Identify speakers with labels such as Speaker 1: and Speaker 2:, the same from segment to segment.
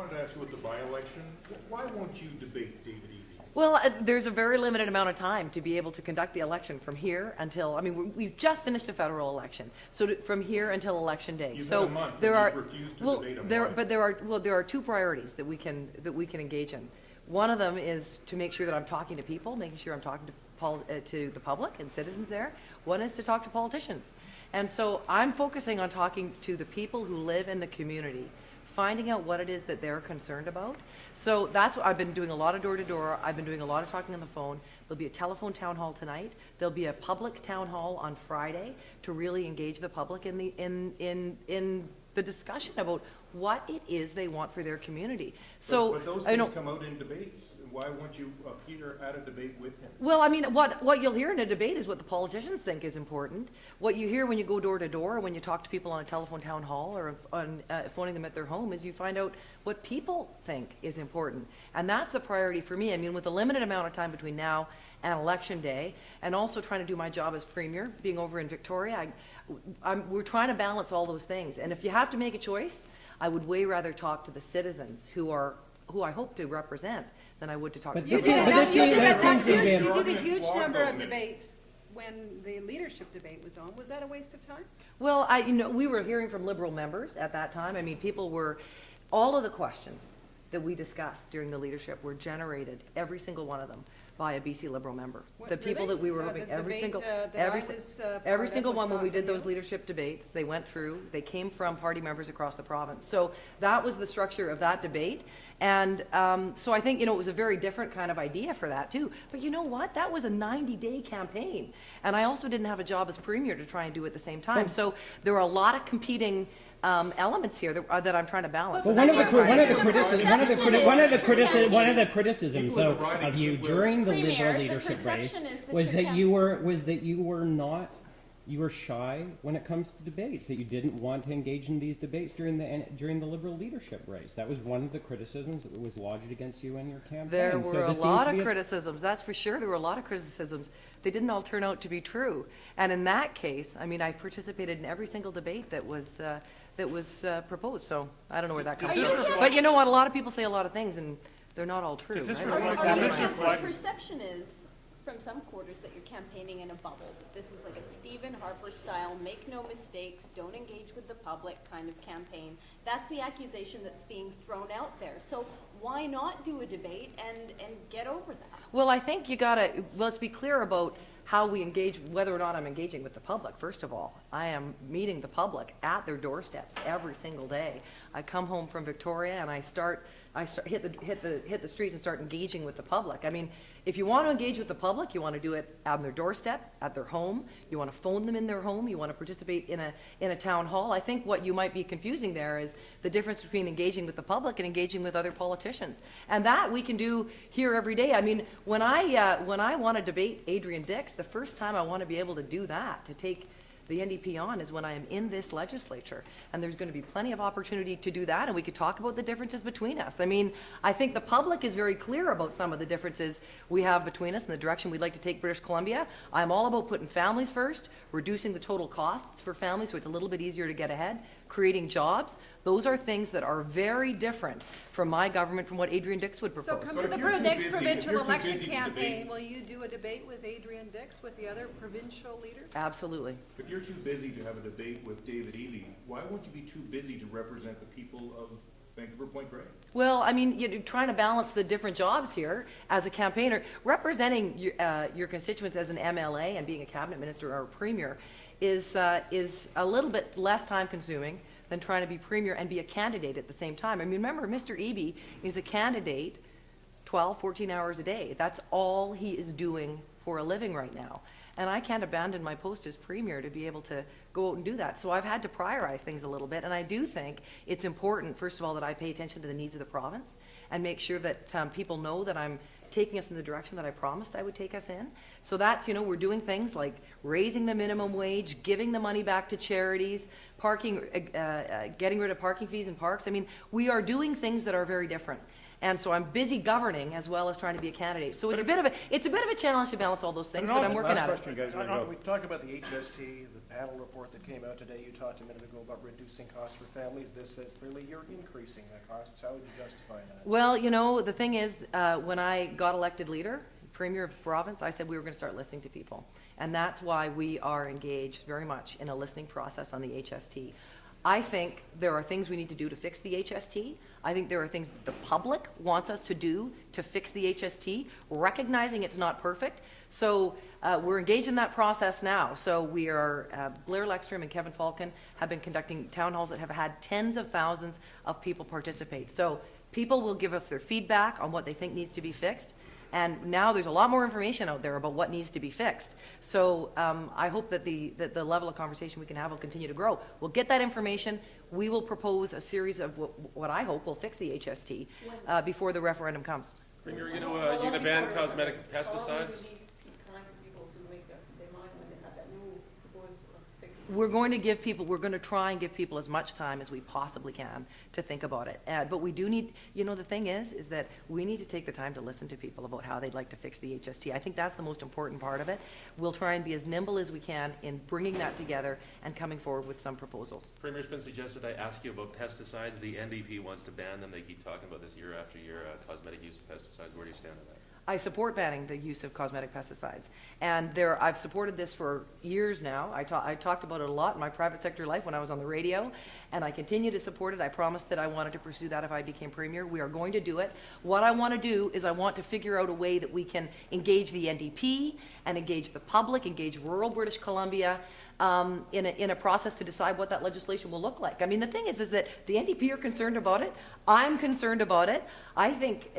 Speaker 1: wanted to ask you with the by-election, why won't you debate David Eby?
Speaker 2: Well, there's a very limited amount of time to be able to conduct the election from here until, I mean, we've just finished a federal election, so from here until election day.
Speaker 1: You've
Speaker 2: So
Speaker 1: had a month
Speaker 2: there
Speaker 1: and
Speaker 2: are,
Speaker 1: you've refused to
Speaker 2: well,
Speaker 1: debate them.
Speaker 2: there,
Speaker 1: Why?
Speaker 2: but there are two priorities that we can engage in. One of them is to make sure that I'm talking to people, making sure I'm talking to the public and citizens there. One is to talk to politicians. And so I'm focusing on talking to the people who live in the community, finding out what it is that they're concerned about. So that's what I've been doing, a lot of door-to-door. I've been doing a lot of talking on the phone. There'll be a telephone town hall tonight. There'll be a public town hall on Friday to really engage the public in the discussion about what it is they want for their community. So
Speaker 1: but those
Speaker 2: I
Speaker 1: things
Speaker 2: know.
Speaker 1: come out in debates. Why won't you appear at a debate with him?
Speaker 2: Well, I mean, what you'll hear in a debate is what the politicians think is important. What you hear when you go door to door, when you talk to people on a telephone town hall or on phoning them at their home, is you find out what people think is important. And that's the priority for me. I mean, with a limited amount of time between now and election day, and also trying to do my job as premier, being over in Victoria, we're trying to balance all those things. And if you have to make a choice, I would way rather talk to the citizens who I hope to represent than I would to talk to
Speaker 3: You
Speaker 2: the
Speaker 3: did
Speaker 1: You're
Speaker 3: a huge
Speaker 1: organized
Speaker 3: number of
Speaker 1: blog
Speaker 3: debates when the leadership debate was on. Was that a waste of time?
Speaker 2: Well, we were hearing from Liberal members at that time. I mean, all of the questions that we discussed during the leadership were generated, every single one of them, by a BC Liberal member.
Speaker 3: What,
Speaker 2: The people
Speaker 3: really?
Speaker 2: that we were hoping,
Speaker 3: The
Speaker 2: every
Speaker 3: debate,
Speaker 2: single,
Speaker 3: that
Speaker 2: every,
Speaker 3: I
Speaker 2: si-
Speaker 3: was,
Speaker 2: every
Speaker 3: part
Speaker 2: single
Speaker 3: of was
Speaker 2: one when
Speaker 3: not
Speaker 2: we did
Speaker 3: from
Speaker 2: those
Speaker 3: you?
Speaker 2: leadership debates, they went through, they came from party members across the province. So that was the structure of that debate. And so I think, it was a very different kind of idea for that too. But you know what? That was a 90-day campaign. And I also didn't have a job as premier to try and do at the same time. So there were a lot of competing elements here that I'm trying to balance.
Speaker 4: Well,
Speaker 2: And
Speaker 4: one
Speaker 2: that's
Speaker 4: of
Speaker 2: what I'm trying to do.
Speaker 4: one of the criticisms though of you during the
Speaker 5: Premier,
Speaker 4: Liberal
Speaker 5: the
Speaker 4: leadership race
Speaker 5: perception is that
Speaker 4: was
Speaker 5: you're
Speaker 4: that you were shy when it comes to debates, that you didn't want to engage in these debates during the Liberal leadership race. That was one of the criticisms that was lodged against you in your campaign.
Speaker 2: There
Speaker 4: So
Speaker 2: were a
Speaker 4: this seems
Speaker 2: lot
Speaker 4: to
Speaker 2: of
Speaker 4: be
Speaker 2: criticisms, that's for sure. There were a lot of criticisms. They didn't all turn out to be true. And in that case, I mean, I participated in every single debate that was proposed. So I don't know where that comes from. But you know what? A lot of people say a lot of things, and they're not all true.
Speaker 1: Does this
Speaker 2: right?
Speaker 1: reflect-
Speaker 2: That's
Speaker 1: does
Speaker 2: my-
Speaker 1: this reflect-
Speaker 5: The perception is, from some quarters, that you're campaigning in a bubble. That this is like a Stephen Harper style, make no mistakes, don't engage with the public kind of campaign. That's the accusation that's being thrown out there. So why not do a debate and get over that?
Speaker 2: Well, I think let's be clear about how we engage, whether or not I'm engaging with the public. First of all, I am meeting the public at their doorsteps every single day. I come home from Victoria and I hit the streets and start engaging with the public. I mean, if you want to engage with the public, you want to do it on their doorstep, at their home. You want to phone them in their home. You want to participate in a town hall. I think what you might be confusing there is the difference between engaging with the public and engaging with other politicians. And that we can do here every day. I mean, when I want to debate Adrian Dix, the first time I want to be able to do that, to take the NDP on, is when I am in this legislature. And there's going to be plenty of opportunity to do that, and we could talk about the differences between us. I mean, I think the public is very clear about some of the differences we have between us and the direction we'd like to take British Columbia. I'm all about putting families first, reducing the total costs for families so it's a little bit easier to get ahead, creating jobs. Those are things that are very different from my government, from what Adrian Dix would propose.
Speaker 3: So come
Speaker 1: But
Speaker 3: to
Speaker 1: if
Speaker 3: the
Speaker 1: you're too
Speaker 3: next
Speaker 1: busy- if
Speaker 3: provincial
Speaker 1: you're too
Speaker 3: election
Speaker 1: busy to
Speaker 3: campaign,
Speaker 1: debate-
Speaker 3: will you do a debate with Adrian Dix, with the other provincial leaders?
Speaker 2: Absolutely.
Speaker 1: If you're too busy to have a debate with David Eby, why won't you be too busy to represent the people of Vancouver Point Grey?
Speaker 2: Well, I mean, you're trying to balance the different jobs here as a campaigner. Representing your constituents as an MLA and being a cabinet minister or a premier is a little bit less time consuming than trying to be premier and be a candidate at the same time. I mean, remember, Mr. Eby is a candidate 12, 14 hours a day. That's all he is doing for a living right now. And I can't abandon my post as premier to be able to go out and do that. So I've had to prioritize things a little bit. And I do think it's important, first of all, that I pay attention to the needs of the province and make sure that people know that I'm taking us in the direction that I promised I would take us in. So that's, we're doing things like raising the minimum wage, giving the money back to charities, parking, getting rid of parking fees in parks. I mean, we are doing things that are very different. And so I'm busy governing as well as trying to be a candidate. So it's a bit of a challenge to balance all those things, but I'm working at it.
Speaker 1: Last question, guys, ready to go.
Speaker 6: We talked about the HST, the panel report that came out today. You talked a minute ago about reducing costs for families. This says clearly you're increasing the costs. How would you justify that?
Speaker 2: Well, the thing is, when I got elected leader, Premier of the province, I said we were going to start listening to people. And that's why we are engaged very much in a listening process on the HST. I think there are things we need to do to fix the HST. I think there are things that the public wants us to do to fix the HST, recognizing it's not perfect. So we're engaged in that process now. So we are, Blair Leckstrom and Kevin Falcon have been conducting town halls that have had tens of thousands of people participate. So people will give us their feedback on what they think needs to be fixed. And now there's a lot more information out there about what needs to be fixed. So I hope that the level of conversation we can have will continue to grow. We'll get that information. We will propose a series of what I hope will fix the HST before the referendum comes.
Speaker 7: Premier, you're gonna ban cosmetic pesticides?
Speaker 2: We're going to try and give people as much time as we possibly can to think about it. But we do need, the thing is that we need to take the time to listen to people about how they'd like to fix the HST. I think that's the most important part of it. We'll try and be as nimble as we can in bringing that together and coming forward with some proposals.
Speaker 7: Premier, it's been suggested I ask you about pesticides. The NDP wants to ban them. They keep talking about this year after year, cosmetic use of pesticides. Where do you stand on that?
Speaker 2: I support banning the use of cosmetic pesticides. And I've supported this for years now. I talked about it a lot in my private sector life when I was on the radio, and I continue to support it. I promised that I wanted to pursue that if I became Premier. We are going to do it. What I want to do is I want to figure out a way that we can engage the NDP and engage the public, engage rural British Columbia, in a process to decide what that legislation will look like. I mean, the thing is that the NDP are concerned about it. I'm concerned about it. I think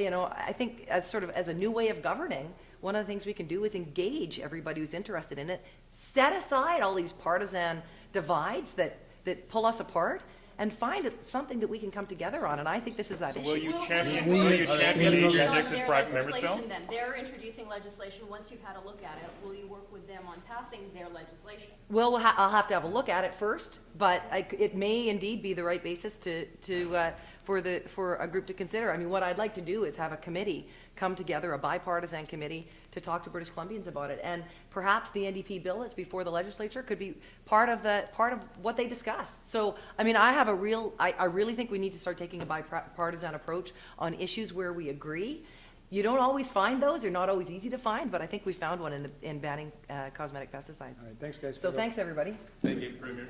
Speaker 2: as a new way of governing, one of the things we can do is engage everybody who's interested in it, set aside all these partisan divides that pull us apart, and find something that we can come together on. And I think this is that issue.
Speaker 1: Will you champion
Speaker 5: Will
Speaker 1: the
Speaker 5: you
Speaker 1: Adrian
Speaker 5: on
Speaker 1: Dix's
Speaker 5: their
Speaker 1: private members bill?
Speaker 5: legislation then? They're introducing legislation. Once you've had a look at it, will you work with them on passing their legislation?
Speaker 2: Well, I'll have to have a look at it first, but it may indeed be the right basis for a group to consider. I mean, what I'd like to do is have a committee come together, a bipartisan committee, to talk to British Columbians about it. And perhaps the NDP bill that's before the legislature could be part of what they discuss. So, I mean, I really think we need to start taking a bipartisan approach on issues where we agree. You don't always find those. They're not always easy to find, but I think we found one in banning cosmetic pesticides.
Speaker 6: All right, thanks, guys.
Speaker 2: So thanks, everybody.
Speaker 7: Thank you, Premier.